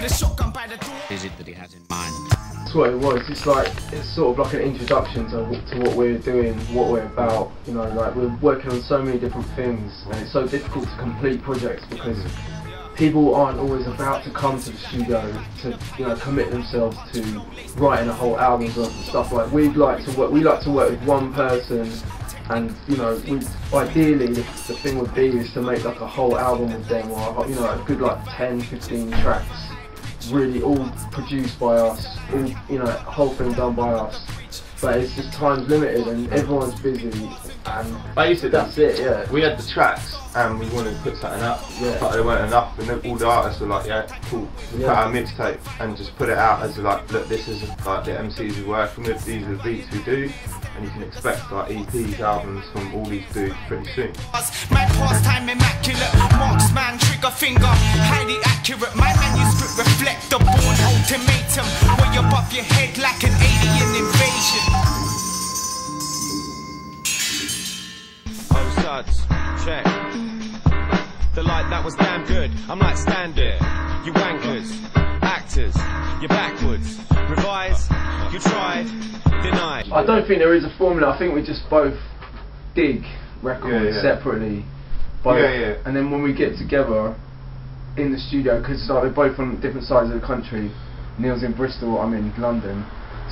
with a shotgun by the door. Is it that he has in mind? That's what it was. It's like, it's sort of like an introduction to what we're doing, what we're about. You know, like we're working on so many different things, and it's so difficult to complete projects because people aren't always about to come to the studio to, you know, commit themselves to writing a whole album's worth of stuff. Like we like to work with one person, and you know, ideally the thing would be is to make like a whole album with them, or you know, a good like 10-15 tracks, really all produced by us, all, you know, whole thing done by us. But it's just time's limited and everyone's busy, and basically that's it. Yeah, we had the tracks and we wanted to put something up, but there weren't enough, and then all the artists were like, yeah, cool, we'll put out a mixtape and just put it out as like, look, this is like the MCs we're working with, these are the beats we do, and you can expect like EPs, albums from all these dudes pretty soon. My pastime immaculate, marksman, trigger finger, highly accurate. My manuscript reflect the born ultimatum, way above your head like an alien invasion. Oh suds, check. The light that was damn good. I'm like, stand it, you wankers, actors, you're backwards. Revise, you tried, denied. I don't think there is a formula. I think we just both dig records separately, and then when we get together in the studio, because like we're both on different sides of the country. Neil's in Bristol, I'm in London,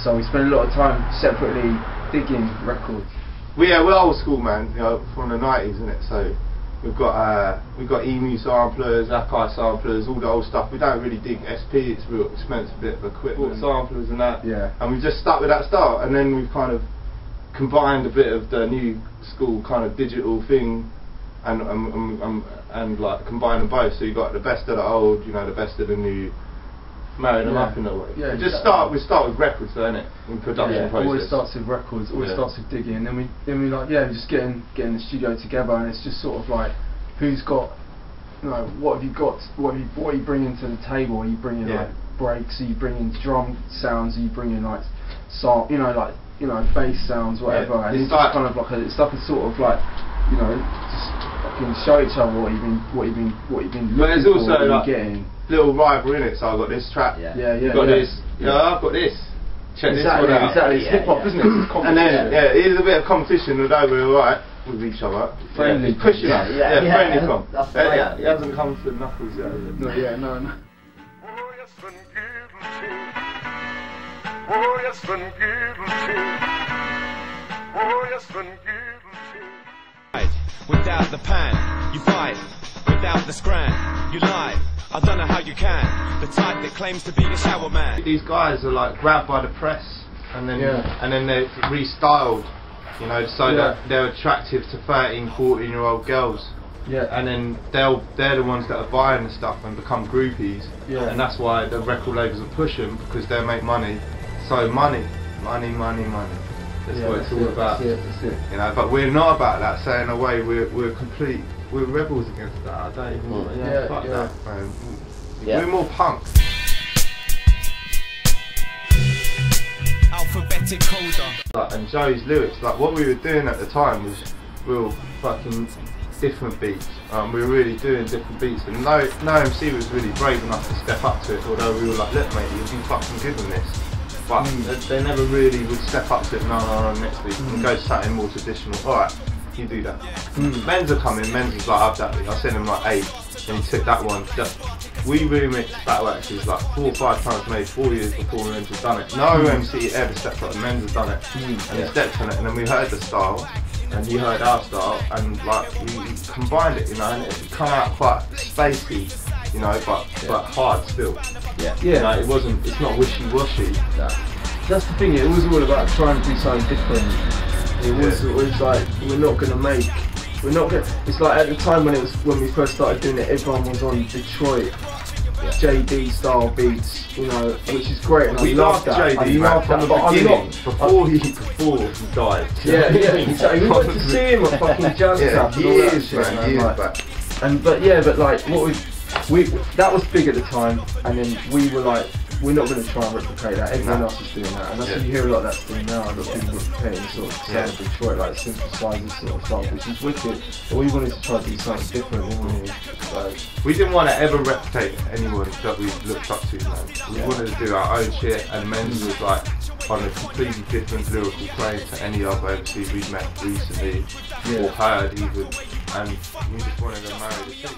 so we spend a lot of time separately digging records. We're old school, man. You know, from the 90s, isn't it? So we've got EMU samplers, Akai samplers, all the old stuff. We don't really dig SP. It's a real expensive bit of equipment, samplers and that. Yeah. And we just stuck with that style, and then we've kind of combined a bit of the new school kind of digital thing, and like combine them both. So you got the best of the old, you know, the best of the new. Marry them up in a way. Yeah, we start with records, though, innit? In production process. Always starts with records. Always starts with digging, and then we like just getting the studio together, and it's just sort of like, who's got, you know, what have you got? What are you bringing to the table? Are you bringing like breaks? Are you bringing drum sounds? Are you bringing like bass sounds, whatever? And it's like kind of like it's like a sort of like, you know, just fucking show each other what you've been looking for, there's also like getting. Little rival in it, so I've got this track, you've got this, I've got this, check this one out. Exactly, it's hip hop, isn't it? It's and then, it is a bit of competition, although we're alright with each other. Friendly. Pushing us, friendly comp. That's He hasn't come to the knuckles yet, has it? Not yet, no. Without the pan, you bite. Without the scran, you lie. I don't know how you can. The type that claims to be a shower man. These guys are like grabbed by the press, and then they're restyled, you know, so that they're attractive to 13, 14-year-old girls. Yeah. And then they're the ones that are buying the stuff and become groupies. Yeah. And that's why the record labels will push them, because they make money. So money. That's what it's all about. That's it. You know, but we're not about that. So in a way, we're rebels against that. I don't even fuck that, man. We're more punk. Alphabetic Coda. Like, and Joey's lyrics, like what we were doing at the time was real fucking different beats. We were really doing different beats, and no MC was really brave enough to step up to it. Although we were like, look, mate, you've been fucking good on this. But they never really would step up to it. No, next week and go something more traditional. All right. You do that. Men's are coming, Men's was like, I've that bit. I sent him like 8, and he took that one. We remixed Battle Axes like 4 or 5 times, maybe 4 years before Men's had done it. No MC ever stepped up, Men's had done it. And he stepped on it, and then we heard the style, and you heard our style, and like we combined it, you know, and it come out quite spacey, you know, but hard still. You know, it's not wishy-washy. That's the thing, it was all about trying to do something different. It was like, it's like at the time when we first started doing it, everyone was on Detroit, JD style beats, you know, which is great, and we loved that. JD, man, from the beginning, before he died. Exactly. We went to see him at fucking Jazz Club and all that shit, years back. But like, that was big at the time, and then we were like, we're not going to try and replicate that. Everyone else is doing that, and that's what you hear a lot of that still now. A lot of people replicating sort of sound of Detroit, like synthesizers sort of stuff, which is wicked. But we wanted to try to do something different, didn't we? So we didn't want to ever replicate anyone that we looked up to, man. We wanted to do our own shit, and Men's was like on a completely different lyrical plane to any other MC we've met recently or heard even, and we just wanted to marry the shit.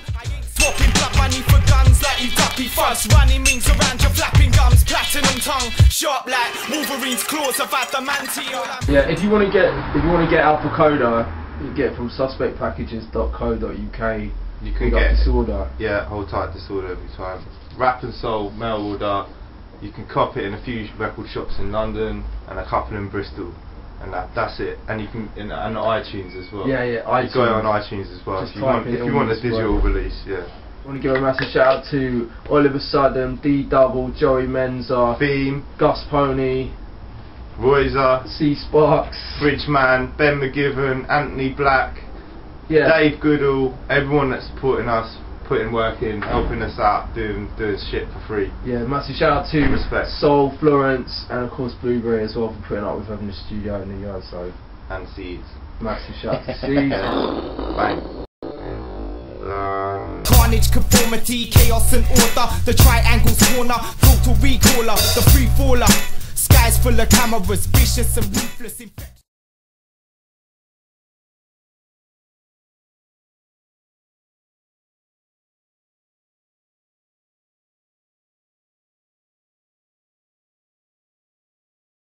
Swapping blood money for guns like you duppy fuzz. Running means around your flapping gums. Platinum tongue, sharp like Wolverine's claws of adamantine. Yeah, if you want to get Alpha Coda, you get it from suspectpackages.co.uk. You can get Disorder. Yeah, hold tight Disorder every time. Rap and Soul mail order. You can cop it in a few record shops in London and a couple in Bristol, and that's it. And you can and iTunes as well. Yeah, iTunes. You got it on iTunes as well. Just if you want a digital release, yeah. I want to give a massive shout out to Oliver Sudden, D Double, Joey Menza, Beam, Gus Pony, Royzer, C Sparks, Bridgeman, Ben McGivern, Anthony Black, Dave Goodall, everyone that's supporting us, putting work in, helping us out, doing shit for free. Yeah, massive shout out to Soul, Florence, and of course Blueberry as well for putting up with having a studio in the yard. So and Seeds. Massive shout out to Seeds. Bang. Carnage, conformity, chaos and order. The triangle's corner, total recaller, the free faller. Skies full of cameras, vicious and ruthless.